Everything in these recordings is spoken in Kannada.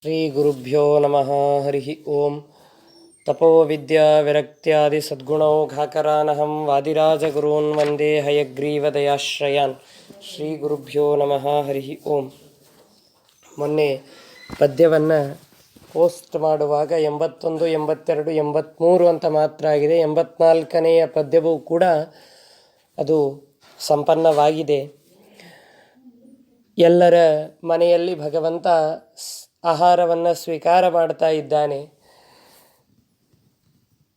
ಶ್ರೀ ಗುರುಭ್ಯೋ ನಮಃ. ಹರಿ ಓಂ. ತಪೋ ವಿದ್ಯಾ ವಿರಕ್ತ್ಯಾದಿ ಸದ್ಗುಣೌಘಾಕರಾನಹಂ ವಾದಿರಾಜಗುರೂನ್ ವಂದೇ ಹಯಗ್ರೀವದಯಾಶ್ರಯಾನ್. ಶ್ರೀ ಗುರುಭ್ಯೋ ನಮಃ. ಹರಿ ಓಂ. ಮೊನ್ನೆ ಪದ್ಯವನ್ನು ಪೋಸ್ಟ್ ಮಾಡುವಾಗ 81, 82, 83 ಅಂತ ಮಾತ್ರ ಆಗಿದೆ. 84ನೆಯ ಪದ್ಯವೂ ಕೂಡ ಅದು ಸಂಪನ್ನವಾಗಿದೆ. ಎಲ್ಲರ ಮನೆಯಲ್ಲಿ ಭಗವಂತ ಆಹಾರವನ್ನು ಸ್ವೀಕಾರ ಮಾಡ್ತಾ ಇದ್ದಾನೆ.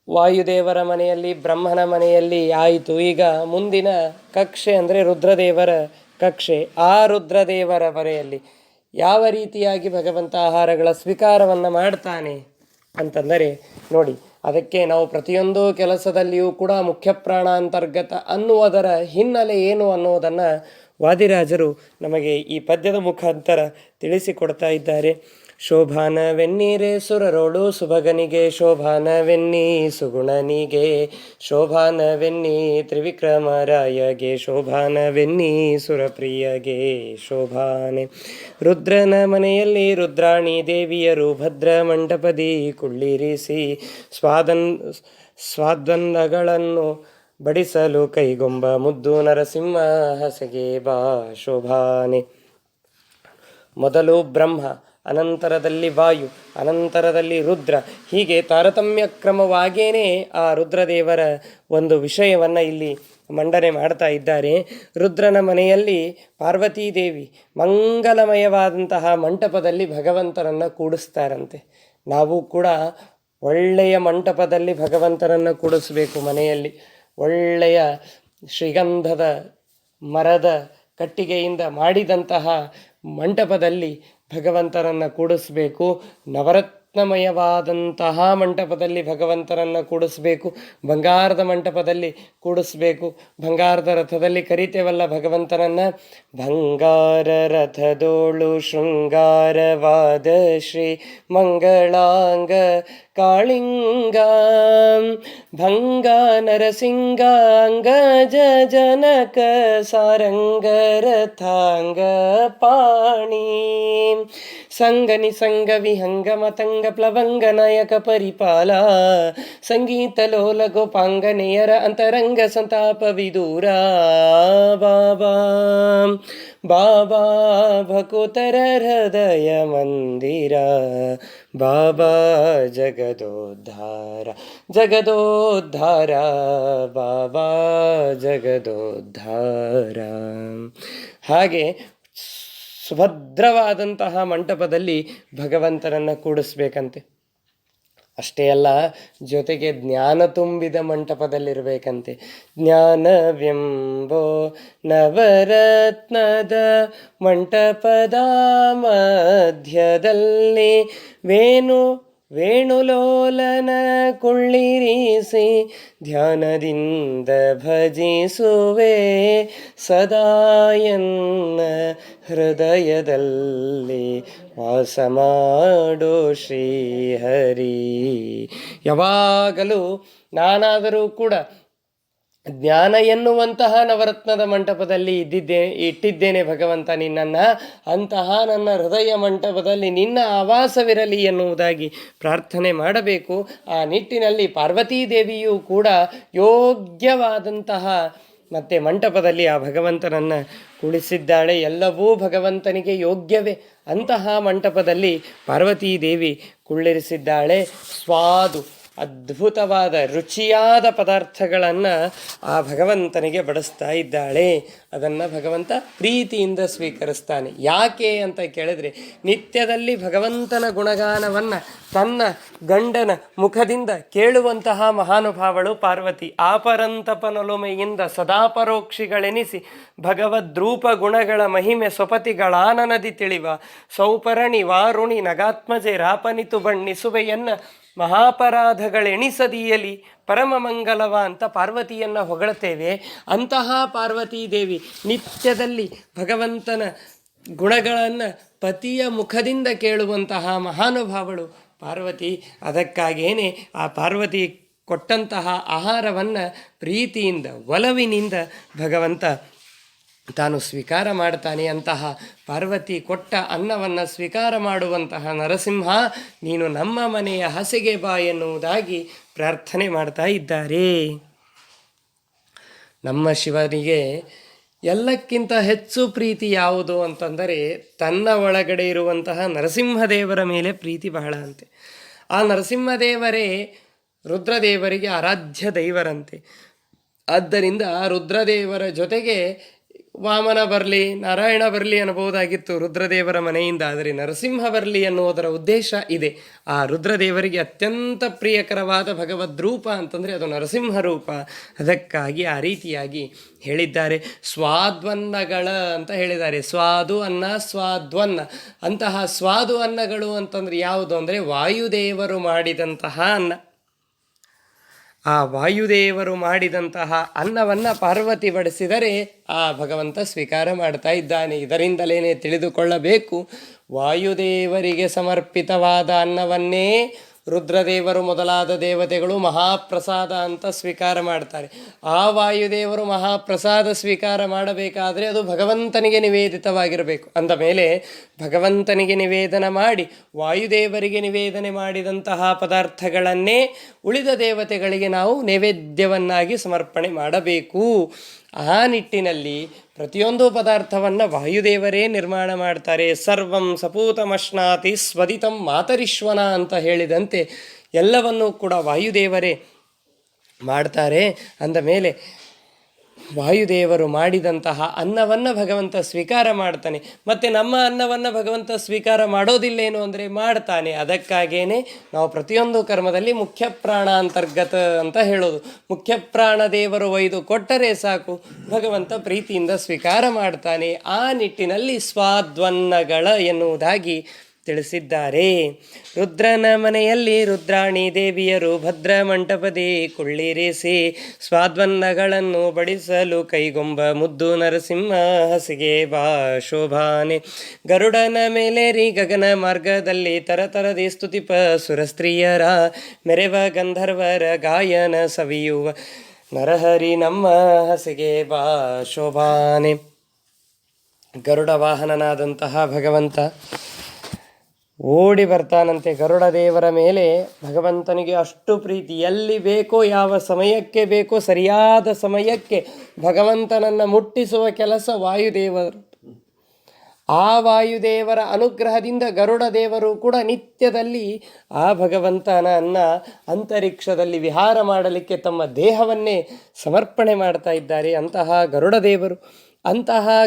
ವಾಯುದೇವರ ಮನೆಯಲ್ಲಿ, ಬ್ರಹ್ಮನ ಮನೆಯಲ್ಲಿ ಆಯಿತು. ಈಗ ಮುಂದಿನ ಕಕ್ಷೆ ಅಂದರೆ ರುದ್ರದೇವರ ಕಕ್ಷೆ. ಆ ರುದ್ರದೇವರ ಮನೆಯಲ್ಲಿ ಯಾವ ರೀತಿಯಾಗಿ ಭಗವಂತ ಆಹಾರಗಳ ಸ್ವೀಕಾರವನ್ನು ಮಾಡ್ತಾನೆ ಅಂತಂದರೆ ನೋಡಿ, ಅದಕ್ಕೆ ನಾವು ಪ್ರತಿಯೊಂದು ಕೆಲಸದಲ್ಲಿಯೂ ಕೂಡ ಮುಖ್ಯ ಪ್ರಾಣಾಂತರ್ಗತ ಅನ್ನುವುದರ ಹಿನ್ನೆಲೆ ಏನು ಅನ್ನೋದನ್ನು ವಾದಿರಾಜರು ನಮಗೆ ಈ ಪದ್ಯದ ಮುಖಾಂತರ ತಿಳಿಸಿಕೊಡ್ತಾ ಇದ್ದಾರೆ. ಶೋಭಾನವೆನ್ನೀರೆ ಸುರರೋಳು ಸುಭಗನಿಗೆ, ಶೋಭಾನವೆನ್ನಿ ಸುಗುಣನಿಗೆ, ಶೋಭಾನವೆನ್ನಿ ತ್ರಿವಿಕ್ರಮರಾಯಗೆ, ಶೋಭಾನವೆನ್ನಿ ಸುರಪ್ರಿಯಗೆ ಶೋಭಾನೆ. ರುದ್ರನ ಮನೆಯಲ್ಲಿ ರುದ್ರಾಣಿ ದೇವಿಯರು ಭದ್ರ ಮಂಟಪದಿ ಕುಳ್ಳಿರಿಸಿ ಸ್ವಾದಂಡಗಳನ್ನು ಬಡಿಸಲು ಕೈಗೊಂಬ ಮುದ್ದು ನರಸಿಂಹ ಹಸಗೆ ಬಾ ಶೋಭಾನೆ. ಮೊದಲು ಬ್ರಹ್ಮ, ಅನಂತರದಲ್ಲಿ ವಾಯು, ಅನಂತರದಲ್ಲಿ ರುದ್ರ, ಹೀಗೆ ತಾರತಮ್ಯ ಕ್ರಮವಾಗೇನೆ ಆ ರುದ್ರದೇವರ ಒಂದು ವಿಷಯವನ್ನು ಇಲ್ಲಿ ಮಂಡನೆ ಮಾಡ್ತಾ ಇದ್ದಾರೆ. ರುದ್ರನ ಮನೆಯಲ್ಲಿ ಪಾರ್ವತೀದೇವಿ ಮಂಗಲಮಯವಾದಂತಹ ಮಂಟಪದಲ್ಲಿ ಭಗವಂತನನ್ನು ಕೂಡಿಸ್ತಾರಂತೆ. ನಾವು ಕೂಡ ಒಳ್ಳೆಯ ಮಂಟಪದಲ್ಲಿ ಭಗವಂತನನ್ನು ಕೂಡಿಸ್ಬೇಕು. ಮನೆಯಲ್ಲಿ ಒಳ್ಳೆಯ ಶ್ರೀಗಂಧದ ಮರದ ಕಟ್ಟಿಗೆಯಿಂದ ಮಾಡಿದಂತಹ ಮಂಟಪದಲ್ಲಿ ಭಗವಂತನನ್ನು ಕೂಡಿಸ್ಬೇಕು. ನವರತ್ನಮಯವಾದಂತಹ ಮಂಟಪದಲ್ಲಿ ಭಗವಂತನನ್ನು ಕೂಡಿಸ್ಬೇಕು. ಬಂಗಾರದ ಮಂಟಪದಲ್ಲಿ ಕೂಡಿಸ್ಬೇಕು. ಬಂಗಾರದ ರಥದಲ್ಲಿ ಕರಿತೇವಲ್ಲ ಭಗವಂತನನ್ನು. ಬಂಗಾರ ರಥದೋಳು ಶೃಂಗಾರವಾದ ಶ್ರೀ ಮಂಗಳಾಂಗ ಕಾಳಿಂಗ, ಭಂಗ ನರಸಿಂಗಾಂಗ ಜನಕ ಸಾರಂಗ ರಥಾಂಗ ಪಾಣಿ, ಸಂಗನಿ ಸಂಗ ವಿಹಂಗ ಮತಂಗ ಪ್ಲವಂಗ ನಾಯಕ ಪರಿಪಾಲ, ಸಂಗೀತ ಲೋಲ ಗೋಪಾಂಗನೆಯರ ಅಂತರಂಗ ಸಂತಾಪ ವಿದೂರ, ಬಾಬಾ ಬಾಬಾ ಭಕುತರ ಹೃದಯ ಮಂದಿರ, ಬಾಬಾ ಜಗದೋದ್ಧಾರ ಜಗದೋದ್ಧಾರ, ಬಾಬಾ ಜಗದೋದ್ಧಾರ. ಹಾಗೆ ಸುಭದ್ರವಾದಂತಹ ಮಂಟಪದಲ್ಲಿ ಭಗವಂತನನ್ನು ಕೂಡಿಸ್ಬೇಕಂತೆ. ಅಷ್ಟೇ ಅಲ್ಲ, ಜೊತೆಗೆ ಜ್ಞಾನ ತುಂಬಿದ ಮಂಟಪದಲ್ಲಿರಬೇಕಂತೆ. ಜ್ಞಾನವೆಂಬೋ ನವರತ್ನದ ಮಂಟಪದ ಮಧ್ಯದಲ್ಲಿ ವೇಣುಲೋಲನ ಕುಳ್ಳಿರಿಸಿ ಧ್ಯಾನದಿಂದ ಭಜಿಸುವೆ ಸದಾಯನ್ನ ಹೃದಯದಲ್ಲಿ ವಾಸ ಮಾಡೋ ಶ್ರೀಹರಿ. ಯಾವಾಗಲೂ ನಾನಾದರೂ ಕೂಡ ಜ್ಞಾನ ಎನ್ನುವಂತಹ ನವರತ್ನದ ಮಂಟಪದಲ್ಲಿ ಇಟ್ಟಿದ್ದೇನೆ ಭಗವಂತ ನಿನ್ನನ್ನು. ಅಂತಹ ನನ್ನ ಹೃದಯ ಮಂಟಪದಲ್ಲಿ ನಿನ್ನ ಆವಾಸವಿರಲಿ ಎನ್ನುವುದಾಗಿ ಪ್ರಾರ್ಥನೆ ಮಾಡಬೇಕು. ಆ ನಿಟ್ಟಿನಲ್ಲಿ ಪಾರ್ವತೀದೇವಿಯೂ ಕೂಡ ಯೋಗ್ಯವಾದಂತಹ ಮತ್ತು ಮಂಟಪದಲ್ಲಿ ಆ ಭಗವಂತನನ್ನು ಕುಳಿಸಿದ್ದಾಳೆ. ಎಲ್ಲವೂ ಭಗವಂತನಿಗೆ ಯೋಗ್ಯವೇ. ಅಂತಹ ಮಂಟಪದಲ್ಲಿ ಪಾರ್ವತೀದೇವಿ ಕುಳ್ಳಿರಿಸಿದ್ದಾಳೆ. ಸ್ವಾದು ಅದ್ಭುತವಾದ ರುಚಿಯಾದ ಪದಾರ್ಥಗಳನ್ನು ಆ ಭಗವಂತನಿಗೆ ಬಡಿಸ್ತಾ ಇದ್ದಾಳೆ. ಅದನ್ನು ಭಗವಂತ ಪ್ರೀತಿಯಿಂದ ಸ್ವೀಕರಿಸ್ತಾನೆ. ಯಾಕೆ ಅಂತ ಕೇಳಿದ್ರೆ, ನಿತ್ಯದಲ್ಲಿ ಭಗವಂತನ ಗುಣಗಾನವನ್ನು ತನ್ನ ಗಂಡನ ಮುಖದಿಂದ ಕೇಳುವಂತಹ ಮಹಾನುಭಾವಳು ಪಾರ್ವತಿ. ಆಪರಂತಪನೊಲುಮೆಯಿಂದ ಸದಾಪರೋಕ್ಷಿಗಳೆನಿಸಿ ಭಗವದ್ರೂಪ ಗುಣಗಳ ಮಹಿಮೆ ಸ್ವಪತಿಗಳಾನನದಿ ತಿಳಿವ ಸೌಪರಣಿ ವಾರುಣಿ ನಗಾತ್ಮಜೆ ರಾಪನಿತು ಬಣ್ಣಿಸುವೆಯನ್ನ ಮಹಾಪರಾಧಗಳೆಣಿಸದಿಯಲಿ ಪರಮ ಮಂಗಲವ ಅಂತ ಪಾರ್ವತಿಯನ್ನು ಹೊಗಳ್ತೇವೆ. ಅಂತಹ ಪಾರ್ವತೀದೇವಿ ನಿತ್ಯದಲ್ಲಿ ಭಗವಂತನ ಗುಣಗಳನ್ನು ಪತಿಯ ಮುಖದಿಂದ ಕೇಳುವಂತಹ ಮಹಾನುಭಾವಳು ಪಾರ್ವತಿ. ಅದಕ್ಕಾಗೇನೆ ಆ ಪಾರ್ವತಿ ಕೊಟ್ಟಂತಹ ಆಹಾರವನ್ನು ಪ್ರೀತಿಯಿಂದ ಒಲವಿನಿಂದ ಭಗವಂತ ತಾನು ಸ್ವೀಕಾರ ಮಾಡ್ತಾನೆ. ಅಂತಹ ಪಾರ್ವತಿ ಕೊಟ್ಟ ಅನ್ನವನ್ನು ಸ್ವೀಕಾರ ಮಾಡುವಂತಹ ನರಸಿಂಹ, ನೀನು ನಮ್ಮ ಮನೆಯ ಹಸೆಗೆ ಬಾ ಎನ್ನುವುದಾಗಿ ಪ್ರಾರ್ಥನೆ ಮಾಡ್ತಾ ಇದ್ದಾರೆ. ನಮ್ಮ ಶಿವನಿಗೆ ಎಲ್ಲಕ್ಕಿಂತ ಹೆಚ್ಚು ಪ್ರೀತಿ ಯಾವುದು ಅಂತಂದರೆ ತನ್ನ ಒಳಗಡೆ ಇರುವಂತಹ ನರಸಿಂಹದೇವರ ಮೇಲೆ ಪ್ರೀತಿ ಬಹಳ ಅಂತೆ. ಆ ನರಸಿಂಹದೇವರೇ ರುದ್ರದೇವರಿಗೆ ಆರಾಧ್ಯ ದೈವರಂತೆ. ಆದ್ದರಿಂದ ರುದ್ರದೇವರ ಜೊತೆಗೆ ವಾಮನ ಬರಲಿ, ನಾರಾಯಣ ಬರಲಿ ಅನ್ನಬಹುದಾಗಿತ್ತು ರುದ್ರದೇವರ ಮನೆಯಿಂದ. ಆದರೆ ನರಸಿಂಹ ಬರಲಿ ಅನ್ನುವುದರ ಉದ್ದೇಶ ಇದೆ. ಆ ರುದ್ರದೇವರಿಗೆ ಅತ್ಯಂತ ಪ್ರಿಯಕರವಾದ ಭಗವದ್ರೂಪ ಅಂತಂದರೆ ಅದು ನರಸಿಂಹ ರೂಪ. ಅದಕ್ಕಾಗಿ ಆ ರೀತಿಯಾಗಿ ಹೇಳಿದ್ದಾರೆ. ಸ್ವಾದ್ವನ್ನಗಳ ಅಂತ ಹೇಳಿದ್ದಾರೆ. ಸ್ವಾದು ಅನ್ನ, ಸ್ವಾದ್ವನ್ನ. ಅಂತಹ ಸ್ವಾದು ಅನ್ನಗಳು ಅಂತಂದರೆ ಯಾವುದು ಅಂದರೆ ವಾಯುದೇವರು ಮಾಡಿದಂತಹ ಅನ್ನ. ಆ ವಾಯುದೇವರು ಮಾಡಿದಂತಹ ಅನ್ನವನ್ನು ಪಾರ್ವತಿ ಬಡಿಸಿದರೆ ಆ ಭಗವಂತ ಸ್ವೀಕಾರ ಮಾಡ್ತಾ ಇದ್ದಾನೆ. ಇದರಿಂದಲೇ ತಿಳಿದುಕೊಳ್ಳಬೇಕು, ವಾಯುದೇವರಿಗೆ ಸಮರ್ಪಿತವಾದ ಅನ್ನವನ್ನೇ ರುದ್ರದೇವರು ಮೊದಲಾದ ದೇವತೆಗಳು ಮಹಾಪ್ರಸಾದ ಅಂತ ಸ್ವೀಕಾರ ಮಾಡ್ತಾರೆ. ಆ ವಾಯುದೇವರು ಮಹಾಪ್ರಸಾದ ಸ್ವೀಕಾರ ಮಾಡಬೇಕಾದರೆ ಅದು ಭಗವಂತನಿಗೆ ನಿವೇದಿತವಾಗಿರಬೇಕು. ಅಂದ ಮೇಲೆ ಭಗವಂತನಿಗೆ ನಿವೇದನ ಮಾಡಿ ವಾಯುದೇವರಿಗೆ ನಿವೇದನೆ ಮಾಡಿದಂತಹ ಪದಾರ್ಥಗಳನ್ನೇ ಉಳಿದ ದೇವತೆಗಳಿಗೆ ನಾವು ನೈವೇದ್ಯವನ್ನಾಗಿ ಸಮರ್ಪಣೆ ಮಾಡಬೇಕು. ಆ ನಿಟ್ಟಿನಲ್ಲಿ ಪ್ರತಿಯೊಂದು ಪದಾರ್ಥವನ್ನು ವಾಯುದೇವರೇ ನಿರ್ಮಾಣ ಮಾಡ್ತಾರೆ. ಸರ್ವಂ ಸಪೂತಮಶ್ನಾತಿ ಸ್ವದಿತಂ ಮಾತರಿಶ್ವನ ಅಂತ ಹೇಳಿದಂತೆ ಎಲ್ಲವನ್ನೂ ಕೂಡ ವಾಯುದೇವರೇ ಮಾಡ್ತಾರೆ. ಅಂದ ಮೇಲೆ ವಾಯುದೇವರು ಮಾಡಿದಂತಹ ಅನ್ನವನ್ನು ಭಗವಂತ ಸ್ವೀಕಾರ ಮಾಡ್ತಾನೆ. ಮತ್ತು ನಮ್ಮ ಅನ್ನವನ್ನು ಭಗವಂತ ಸ್ವೀಕಾರ ಮಾಡೋದಿಲ್ಲೇನು ಅಂದರೆ ಮಾಡ್ತಾನೆ. ಅದಕ್ಕಾಗೇನೆ ನಾವು ಪ್ರತಿಯೊಂದು ಕರ್ಮದಲ್ಲಿ ಮುಖ್ಯ ಪ್ರಾಣ ಅಂತರ್ಗತ ಅಂತ ಹೇಳೋದು. ಮುಖ್ಯ ಪ್ರಾಣ ದೇವರು ಒಯ್ದು ಕೊಟ್ಟರೆ ಸಾಕು, ಭಗವಂತ ಪ್ರೀತಿಯಿಂದ ಸ್ವೀಕಾರ ಮಾಡ್ತಾನೆ. ಆ ನಿಟ್ಟಿನಲ್ಲಿ ಸ್ವಾದ್ವನ್ನಗಳ ಎನ್ನುವುದಾಗಿ ತಿಳಿಸಿದ್ದಾರೆ. ರುದ್ರನ ಮನೆಯಲ್ಲಿ ರುದ್ರಾಣಿ ದೇವಿಯರು ಭದ್ರ ಮಂಟಪದೇ ಕೊಳ್ಳಿರೇಸಿ ಸ್ವಾದ್ವನ್ನಗಳನ್ನು ಬಡಿಸಲು ಕೈಗೊಂಬ ಮುದ್ದು ನರಸಿಂಹ ಹಸಿಗೆ ಬಾ ಶೋಭಾನೆ. ಗರುಡನ ಮೇಲೇರಿ ಗಗನ ಮಾರ್ಗದಲ್ಲಿ ತರತರದಿ ಸ್ತುತಿಪ ಸುರಸ್ತ್ರೀಯರ ಮೆರೆವ ಗಂಧರ್ವರ ಗಾಯನ ಸವಿಯುವ ನರಹರಿ ನಮ್ಮ ಹಸಿಗೆ ಬಾ ಶೋಭಾನೆ. ಗರುಡ ವಾಹನನಾದಂತಹ ಭಗವಂತ ಓಡಿ ಬರ್ತಾನಂತೆ. ಗರುಡ ದೇವರ ಮೇಲೆ ಭಗವಂತನಿಗೆ ಅಷ್ಟು ಪ್ರೀತಿ. ಎಲ್ಲಿ ಬೇಕೋ, ಯಾವ ಸಮಯಕ್ಕೆ ಬೇಕೋ ಸರಿಯಾದ ಸಮಯಕ್ಕೆ ಭಗವಂತನನ್ನು ಮುಟ್ಟಿಸುವ ಕೆಲಸ ವಾಯುದೇವರು. ಆ ವಾಯುದೇವರ ಅನುಗ್ರಹದಿಂದ ಗರುಡ ದೇವರು ಕೂಡ ನಿತ್ಯದಲ್ಲಿ ಆ ಭಗವಂತನನ್ನ ಅಂತರಿಕ್ಷದಲ್ಲಿ ವಿಹಾರ ಮಾಡಲಿಕ್ಕೆ ತಮ್ಮ ದೇಹವನ್ನೇ ಸಮರ್ಪಣೆ ಮಾಡ್ತಾ ಇದ್ದಾರೆ. ಅಂತಹ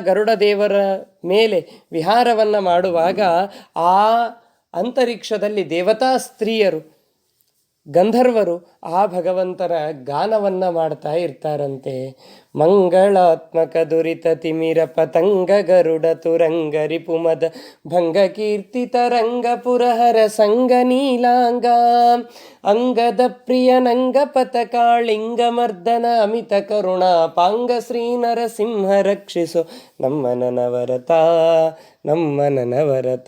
ಗರುಡ ದೇವರ ಮೇಲೆ ವಿಹಾರವನ್ನು ಮಾಡುವಾಗ ಆ ಅಂತರಿಕ್ಷದಲ್ಲಿ ದೇವತಾ ಸ್ತ್ರೀಯರು, ಗಂಧರ್ವರು ಆ ಭಗವಂತನ ಗಾನವನ್ನು ಮಾಡ್ತಾ ಇರ್ತಾರಂತೆ. ಮಂಗಳಾತ್ಮಕ ದುರಿತ ತಿಮಿರ ಪತಂಗ ಗರುಡ ತುರಂಗ ರಿಪುಮದ ಭಂಗ ಕೀರ್ತಿ ತರಂಗ ಪುರಹರ ಸಂಗ ನೀಲಾಂಗ ಅಂಗದ ಪ್ರಿಯನಂಗ ಪತಕಾಳಿಂಗ ಮರ್ದನ ಅಮಿತ ಕರುಣಾ ಪಾಂಗ ಶ್ರೀ ನರಸಿಂಹ ರಕ್ಷಿಸು ನಮ್ಮ ನನವರತ.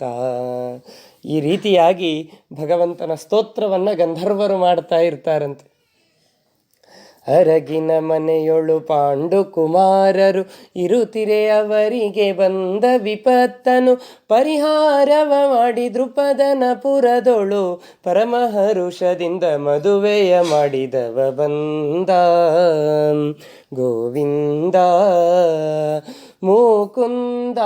ಈ ರೀತಿಯಾಗಿ ಭಗವಂತನ ಸ್ತೋತ್ರವನ್ನು ಗಂಧರ್ವರು ಮಾಡ್ತಾ ಇರ್ತಾರಂತೆ. ಅರಗಿನ ಮನೆಯೊಳು ಪಾಂಡು ಕುಮಾರರು ಇರುತ್ತಿರೆ ಅವರಿಗೆ ಬಂದ ವಿಪತ್ತನು ಪರಿಹಾರವ ಮಾಡಿ ದೃಪದನ ಪುರದೊಳು ಪರಮಹರುಷದಿಂದ ಮದುವೆಯ ಮಾಡಿದವ ಬಂದ ಗೋವಿಂದ ಮುಕುಂದ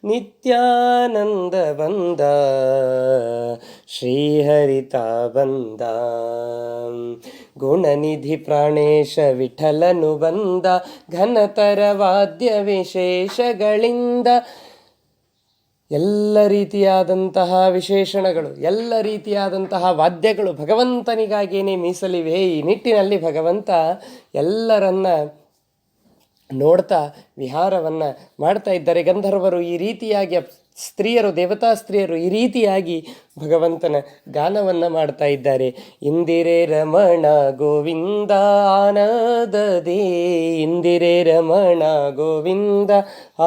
ನಿತ್ಯಾನಂದ ಬಂದ ಶ್ರೀಹರಿತ ಬಂದ ಗುಣನಿಧಿ ಪ್ರಾಣೇಶ ವಿಠಲನು ಬಂದ ಘನತರ ವಾದ್ಯ ವಿಶೇಷಗಳಿಂದ. ಎಲ್ಲ ರೀತಿಯಾದಂತಹ ವಿಶೇಷಣಗಳು, ಎಲ್ಲ ರೀತಿಯಾದಂತಹ ವಾದ್ಯಗಳು ಭಗವಂತನಿಗಾಗಿಯೇ ಮೀಸಲಿವೆ. ಈ ನಿಟ್ಟಿನಲ್ಲಿ ಭಗವಂತ ಎಲ್ಲರನ್ನ ನೋಡ್ತಾ ವಿಹಾರವನ್ನು ಮಾಡ್ತಾ ಇದ್ದಾರೆ. ಗಂಧರ್ವರು ಈ ರೀತಿಯಾಗಿ, ಸ್ತ್ರೀಯರು, ದೇವತಾ ಸ್ತ್ರೀಯರು ಈ ರೀತಿಯಾಗಿ ಭಗವಂತನ ಗಾನವನ್ನು ಮಾಡ್ತಾ ಇದ್ದಾರೆ. ಇಂದಿರೆ ರಮಣ ಗೋವಿಂದ ಆನಂದದಿ, ಇಂದಿರೆ ರಮಣ ಗೋವಿಂದ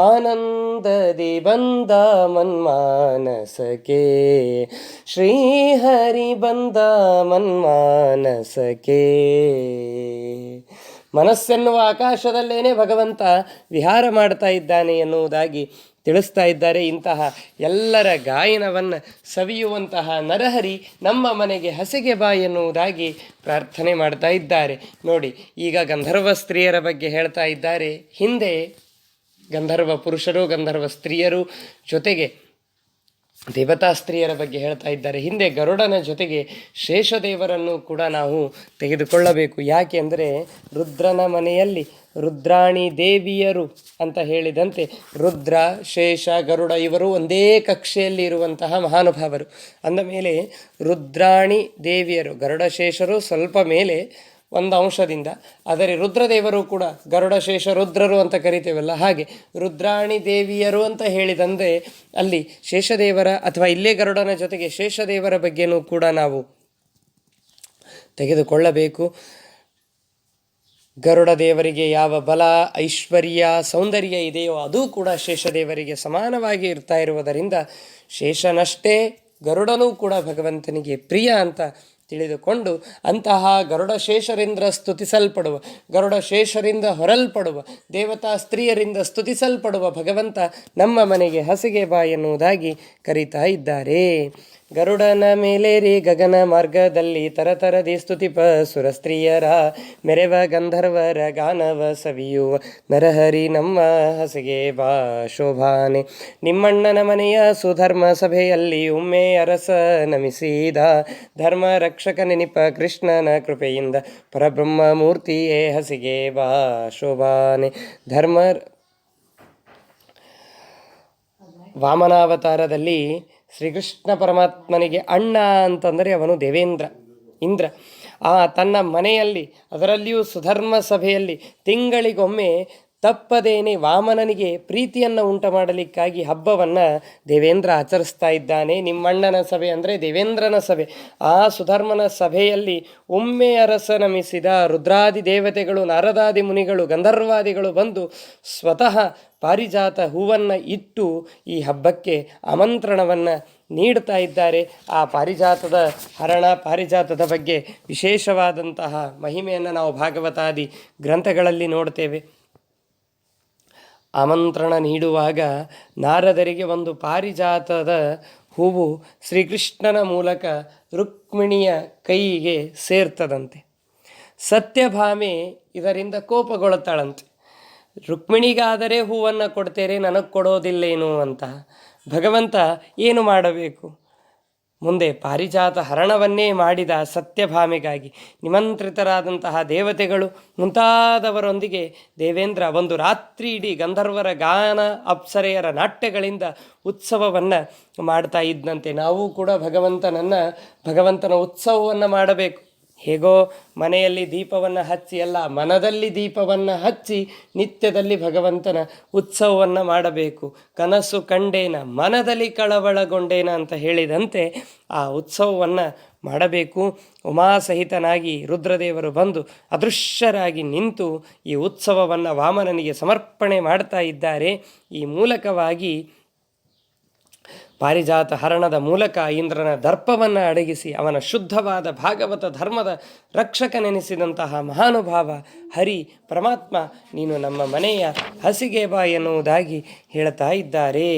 ಆನಂದದಿ ಬಂದ ಮನ್ಮಾನಸಕೆ, ಶ್ರೀಹರಿ ಬಂದ ಮನ್ಮಾನಸಕೆ. ಮನಸ್ಸೆನ್ನುವ ಆಕಾಶದಲ್ಲೇನೆ ಭಗವಂತ ವಿಹಾರ ಮಾಡ್ತಾ ಇದ್ದಾನೆ ಎನ್ನುವುದಾಗಿ ತಿಳಿಸ್ತಾ ಇದ್ದಾರೆ. ಇಂತಹ ಎಲ್ಲರ ಗಾಯನವನ್ನು ಸವಿಯುವಂತಹ ನರಹರಿ ನಮ್ಮ ಮನೆಗೆ ಹಸಿಗೆ ಬಾ ಎನ್ನುವುದಾಗಿ ಪ್ರಾರ್ಥನೆ ಮಾಡ್ತಾ ಇದ್ದಾರೆ. ನೋಡಿ, ಈಗ ಗಂಧರ್ವ ಸ್ತ್ರೀಯರ ಬಗ್ಗೆ ಹೇಳ್ತಾ ಇದ್ದಾರೆ. ಹಿಂದೆ ಗಂಧರ್ವ ಪುರುಷರು, ಗಂಧರ್ವ ಸ್ತ್ರೀಯರು, ಜೊತೆಗೆ ದೇವತಾ ಸ್ತ್ರೀಯರ ಬಗ್ಗೆ ಹೇಳ್ತಾ ಇದ್ದಾರೆ. ಹಿಂದೆ ಗರುಡನ ಜೊತೆಗೆ ಶೇಷದೇವರನ್ನು ಕೂಡ ನಾವು ತೆಗೆದುಕೊಳ್ಳಬೇಕು. ಯಾಕೆ ಅಂದರೆ ರುದ್ರನ ಮನೆಯಲ್ಲಿ ರುದ್ರಾಣಿ ದೇವಿಯರು ಅಂತ ಹೇಳಿದಂತೆ ರುದ್ರ, ಶೇಷ, ಗರುಡ ಇವರು ಒಂದೇ ಕಕ್ಷೆಯಲ್ಲಿ ಇರುವಂತಹ ಮಹಾನುಭಾವರು. ಅಂದ ಮೇಲೆ ರುದ್ರಾಣಿ ದೇವಿಯರು, ಗರುಡ ಶೇಷರು ಸ್ವಲ್ಪ ಮೇಲೆ ಒಂದು ಅಂಶದಿಂದ, ಆದರೆ ರುದ್ರದೇವರು ಕೂಡ ಗರುಡಶೇಷ ರುದ್ರರು ಅಂತ ಕರಿತೇವಲ್ಲ, ಹಾಗೆ ರುದ್ರಾಣಿ ದೇವಿಯರು ಅಂತ ಹೇಳಿದಂದರೆ ಅಲ್ಲಿ ಶೇಷದೇವರ ಅಥವಾ ಇಲ್ಲೇ ಗರುಡನ ಜೊತೆಗೆ ಶೇಷದೇವರ ಬಗ್ಗೆನೂ ಕೂಡ ನಾವು ತೆಗೆದುಕೊಳ್ಳಬೇಕು. ಗರುಡ ದೇವರಿಗೆ ಯಾವ ಬಲ, ಐಶ್ವರ್ಯ, ಸೌಂದರ್ಯ ಇದೆಯೋ ಅದು ಕೂಡ ಶೇಷದೇವರಿಗೆ ಸಮಾನವಾಗಿ ಇರ್ತಾ ಇರುವುದರಿಂದ ಶೇಷನಷ್ಟೇ ಗರುಡನೂ ಕೂಡ ಭಗವಂತನಿಗೆ ಪ್ರಿಯ ಅಂತ ತಿಳಿದುಕೊಂಡು ಅಂತಹ ಗರುಡಶೇಷರಿಂದ ಸ್ತುತಿಸಲ್ಪಡುವ, ಗರುಡಶೇಷರಿಂದ ಹೊರಲ್ಪಡುವ, ದೇವತಾ ಸ್ತ್ರೀಯರಿಂದ ಸ್ತುತಿಸಲ್ಪಡುವ ಭಗವಂತ ನಮ್ಮ ಮನೆಗೆ ಹಸಿಗೆ ಬಾ ಎನ್ನುವುದಾಗಿ ಕರೀತಾ ಇದ್ದಾರೆ. ಗರುಡನ ಮೇಲೇರಿ ಗಗನ ಮಾರ್ಗದಲ್ಲಿ ತರತರದಿ ಸ್ತುತಿಪ ಸುರಸ್ತ್ರೀಯರ ಮೆರೆವ ಗಂಧರ್ವರ ಗಾನವ ಸವಿಯುವ ನರಹರಿ ನಮ್ಮ ಹಸಿಗೆ ಬಾ ಶೋಭಾನೆ. ನಿಮ್ಮಣ್ಣನ ಮನೆಯ ಸುಧರ್ಮ ಸಭೆಯಲ್ಲಿ ಒಮ್ಮೆ ಅರಸ ನಮಿಸಿದ ಧರ್ಮ ರಕ್ಷಕ ನೆನಿಪ ಕೃಷ್ಣನ ಕೃಪೆಯಿಂದ ಪರಬ್ರಹ್ಮ ಮೂರ್ತಿಯೇ ಹಸಿಗೆ ಬಾ ಶೋಭಾನೆ. ವಾಮನಾವತಾರದಲ್ಲಿ ಶ್ರೀಕೃಷ್ಣ ಪರಮಾತ್ಮನಿಗೆ ಅಣ್ಣ ಅಂತಂದರೆ ಅವನು ದೇವೇಂದ್ರ, ಇಂದ್ರ. ತನ್ನ ಮನೆಯಲ್ಲಿ, ಅದರಲ್ಲಿಯೂ ಸುಧರ್ಮ ಸಭೆಯಲ್ಲಿ ತಿಂಗಳಿಗೊಮ್ಮೆ ತಪ್ಪದೇನೆ ವಾಮನನಿಗೆ ಪ್ರೀತಿಯನ್ನು ಉಂಟು ಮಾಡಲಿಕ್ಕಾಗಿ ಹಬ್ಬವನ್ನು ದೇವೇಂದ್ರ ಆಚರಿಸ್ತಾ ಇದ್ದಾನೆ. ನಿಮ್ಮಣ್ಣನ ಸಭೆ ಅಂದರೆ ದೇವೇಂದ್ರನ ಸಭೆ. ಆ ಸುಧರ್ಮನ ಸಭೆಯಲ್ಲಿ ಒಮ್ಮೆ ಅರಸ ನಮಿಸಿದ ರುದ್ರಾದಿ ದೇವತೆಗಳು, ನಾರದಾದಿ ಮುನಿಗಳು, ಗಂಧರ್ವಾದಿಗಳು ಬಂದು ಸ್ವತಃ ಪಾರಿಜಾತ ಹೂವನ್ನು ಇಟ್ಟು ಈ ಹಬ್ಬಕ್ಕೆ ಆಮಂತ್ರಣವನ್ನು ನೀಡ್ತಾ ಇದ್ದಾರೆ. ಆ ಪಾರಿಜಾತದ ಹರಣ, ಪಾರಿಜಾತದ ಬಗ್ಗೆ ವಿಶೇಷವಾದಂತಹ ಮಹಿಮೆಯನ್ನು ನಾವು ಭಾಗವತಾದಿ ಗ್ರಂಥಗಳಲ್ಲಿ ನೋಡ್ತೇವೆ. ಆಮಂತ್ರಣ ನೀಡುವಾಗ ನಾರದರಿಗೆ ಒಂದು ಪಾರಿಜಾತದ ಹೂವು ಶ್ರೀಕೃಷ್ಣನ ಮೂಲಕ ರುಕ್ಮಿಣಿಯ ಕೈಗೆ ಸೇರ್ತದಂತೆ. ಸತ್ಯಭಾಮೆ ಇದರಿಂದ ಕೋಪಗೊಳ್ಳುತ್ತಾಳಂತೆ. ರುಕ್ಮಿಣಿಗಾದರೆ ಹೂವನ್ನು ಕೊಡ್ತೇರೆ, ನನಗೆ ಕೊಡೋದಿಲ್ಲೇನು ಅಂತ. ಭಗವಂತ ಏನು ಮಾಡಬೇಕು? ಮುಂದೆ ಪಾರಿಜಾತ ಹರಣವನ್ನೇ ಮಾಡಿದ ಸತ್ಯಭಾಮೆಗಾಗಿ ನಿಮಂತ್ರಿತರಾದಂತಹ ದೇವತೆಗಳು ಮುಂತಾದವರೊಂದಿಗೆ ದೇವೇಂದ್ರ ಒಂದು ರಾತ್ರಿ ಇಡೀ ಗಂಧರ್ವರ ಗಾನ, ಅಪ್ಸರೆಯರ ನಾಟ್ಯಗಳಿಂದ ಉತ್ಸವವನ್ನು ಮಾಡ್ತಾ ಇದ್ದಂತೆ. ನಾವು ಕೂಡ ಭಗವಂತನ ಉತ್ಸವವನ್ನು ಮಾಡಬೇಕು. ಹೇಗೋ ಮನೆಯಲ್ಲಿ ದೀಪವನ್ನು ಹಚ್ಚಿ ಅಲ್ಲ, ಮನದಲ್ಲಿ ದೀಪವನ್ನು ಹಚ್ಚಿ ನಿತ್ಯದಲ್ಲಿ ಭಗವಂತನ ಉತ್ಸವವನ್ನು ಮಾಡಬೇಕು. ಕನಸು ಕಂಡೇನ ಮನದಲ್ಲಿ ಕಳವಳಗೊಂಡೇನ ಅಂತ ಹೇಳಿದಂತೆ ಆ ಉತ್ಸವವನ್ನು ಮಾಡಬೇಕು. ಉಮಾಸಹಿತನಾಗಿ ರುದ್ರದೇವರು ಬಂದು ಅದೃಶ್ಯರಾಗಿ ನಿಂತು ಈ ಉತ್ಸವವನ್ನು ವಾಮನನಿಗೆ ಸಮರ್ಪಣೆ ಮಾಡ್ತಾ ಇದ್ದಾರೆ. ಈ ಮೂಲಕವಾಗಿ ಪಾರಿಜಾತ ಹರಣದ ಮೂಲಕ ಇಂದ್ರನ ದರ್ಪವನ್ನು ಅಡಗಿಸಿ ಅವನ ಶುದ್ಧವಾದ ಭಾಗವತ ಧರ್ಮದ ರಕ್ಷಕನೆನಿಸಿದಂತಹ ಮಹಾನುಭಾವ ಹರಿ ಪರಮಾತ್ಮ ನೀನು ನಮ್ಮ ಮನೆಯ ಹಸಿಗೆ ಬಾ ಎನ್ನುವುದಾಗಿ ಹೇಳ್ತಾ ಇದ್ದಾರೆ.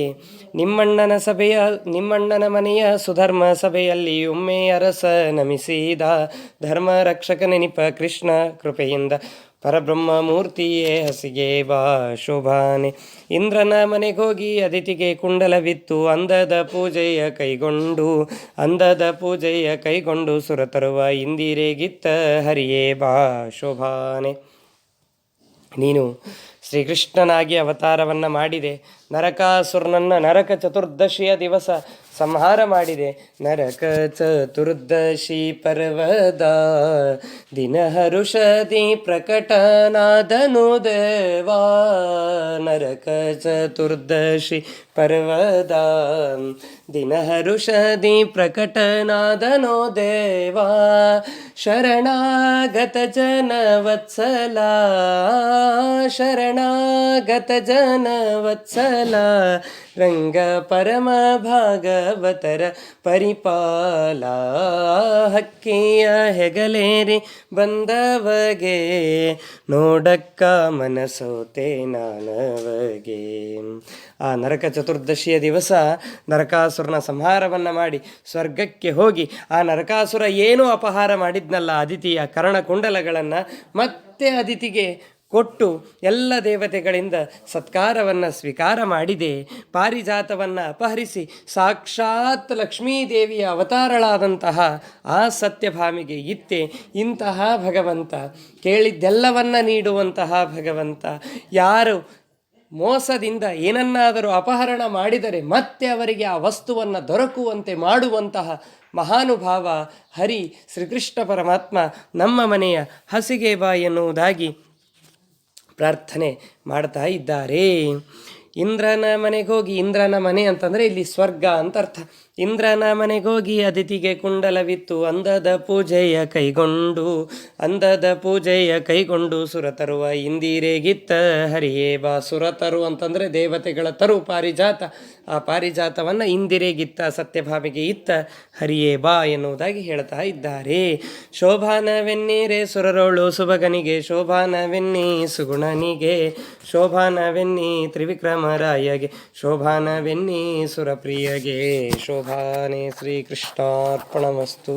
ನಿಮ್ಮಣ್ಣನ ಮನೆಯ ಸುಧರ್ಮ ಸಭೆಯಲ್ಲಿ ಒಮ್ಮೆ ಅರಸ ನಮಿಸಿದ ಧರ್ಮ ರಕ್ಷಕನೆನಿಪ ಕೃಷ್ಣ ಕೃಪೆಯಿಂದ ಪರಬ್ರಹ್ಮ ಮೂರ್ತಿಯೇ ಹಸಿಗೆ ಬಾ ಶೋಭಾನೆ. ಇಂದ್ರನ ಮನೆಗೋಗಿ ಅದಿತಿಗೆ ಕುಂಡಲವಿತ್ತು ಅಂದದ ಪೂಜೆಯ ಕೈಗೊಂಡು ಸುರ ತರುವ ಇಂದಿರೆಗಿತ್ತ ಹರಿಯೇ ಬಾ ಶೋಭಾನೆ. ನೀನು ಶ್ರೀಕೃಷ್ಣನಾಗಿ ಅವತಾರವನ್ನು ಮಾಡಿದೆ. ನರಕಾಸುರನನ್ನು ನರಕ ಚತುರ್ದಶಿಯ ದಿವಸ ಸಂಹಾರ ಮಾಡಿದೆ. ನರಕ ಚತುರ್ದಶಿ ಪರ್ವದ ದಿನ ಹರುಷದಿ ಪ್ರಕಟನಾದನು ದೇವಾ. ನರಕ ಚತುರ್ದಶಿ ಪರ್ವದ ದಿನ ಹರುಷದಿ ಪ್ರಕಟನಾದನೋ ದೇವಾ. ಶರಣಾಗತ ಜನ ವತ್ಸಲ ವಿಠಲ ರಂಗ ಪರಮ ಭಾಗವತರ ಪರಿಪಾಲ ಹಕ್ಕಿಯ ಹೆಗಲೇರಿ ಬಂದವಗೆ ನೋಡಕ್ಕ ಮನಸೋತೆ ನಾನವಗೆ. ಆ ನರಕ ಚತುರ್ದಶಿಯ ದಿವಸ ನರಕಾಸುರನ ಸಂಹಾರವನ್ನು ಮಾಡಿ ಸ್ವರ್ಗಕ್ಕೆ ಹೋಗಿ ಆ ನರಕಾಸುರ ಏನೂ ಅಪಹಾರ ಮಾಡಿದ್ನಲ್ಲ ಅದಿತಿಯ ಕರ್ಣಕುಂಡಲಗಳನ್ನು ಮತ್ತೆ ಅದಿತಿಗೆ ಕೊಟ್ಟು ಎಲ್ಲ ದೇವತೆಗಳಿಂದ ಸತ್ಕಾರವನ್ನು ಸ್ವೀಕಾರ ಮಾಡಿದೆ. ಪಾರಿಜಾತವನ್ನು ಅಪಹರಿಸಿ ಸಾಕ್ಷಾತ್ ಲಕ್ಷ್ಮೀದೇವಿಯ ಅವತಾರಳಾದಂತಹ ಆ ಸತ್ಯಭಾಮಿಗೆ ಇತ್ತೆ ಇಂತಹ ಭಗವಂತ, ಕೇಳಿದ್ದೆಲ್ಲವನ್ನ ನೀಡುವಂತಹ ಭಗವಂತ, ಯಾರು ಮೋಸದಿಂದ ಏನನ್ನಾದರೂ ಅಪಹರಣ ಮಾಡಿದರೆ ಮತ್ತೆ ಅವರಿಗೆ ಆ ವಸ್ತುವನ್ನು ದೊರಕುವಂತೆ ಮಾಡುವಂತಹ ಮಹಾನುಭಾವ ಹರಿ ಶ್ರೀಕೃಷ್ಣ ಪರಮಾತ್ಮ ನಮ್ಮ ಮನೆಯ ಹಸಿಗೆ ಬಾ ಎನ್ನುವುದಾಗಿ ಪ್ರಾರ್ಥನೆ ಮಾಡ್ತಾ ಇದ್ದಾರೆ. ಇಂದ್ರನ ಮನೆಗೋಗಿ, ಇಂದ್ರನ ಮನೆ ಅಂತಂದರೆ ಇಲ್ಲಿ ಸ್ವರ್ಗ ಅಂತ ಅರ್ಥ. ಇಂದ್ರನ ಮನೆಗೋಗಿ ಅದಿತಿಗೆ ಕುಂಡಲವಿತ್ತು ಅಂದದ ಪೂಜೆಯ ಕೈಗೊಂಡು ಸುರತರುವ ಇಂದಿರೆಗಿತ್ತ ಹರಿಯೇ ಬಾ. ಸುರತರು ಅಂತಂದರೆ ದೇವತೆಗಳ ತರು ಪಾರಿಜಾತ. ಆ ಪಾರಿಜಾತವನ್ನು ಇಂದಿರೆಗಿತ್ತ ಸತ್ಯಭಾಮಿಗೆ ಇತ್ತ ಹರಿಯೇ ಬಾ ಎನ್ನುವುದಾಗಿ ಹೇಳ್ತಾ ಇದ್ದಾರೆ. ಶೋಭಾನವೆನ್ನೀರೆ ಸುರರೋಳು ಸುಭಗನಿಗೆ, ಶೋಭಾನವೆನ್ನಿ ಸುಗುಣನಿಗೆ, ಶೋಭಾನವೆನ್ನಿ ತ್ರಿವಿಕ್ರಮರಾಯಗೆ, ಶೋಭಾನವೆನ್ನಿ ಸುರಪ್ರಿಯಗೆ. ಶೋಭಾನೆ ಶ್ರೀಕೃಷ್ಣಾರ್ಪಣಮಸ್ತು.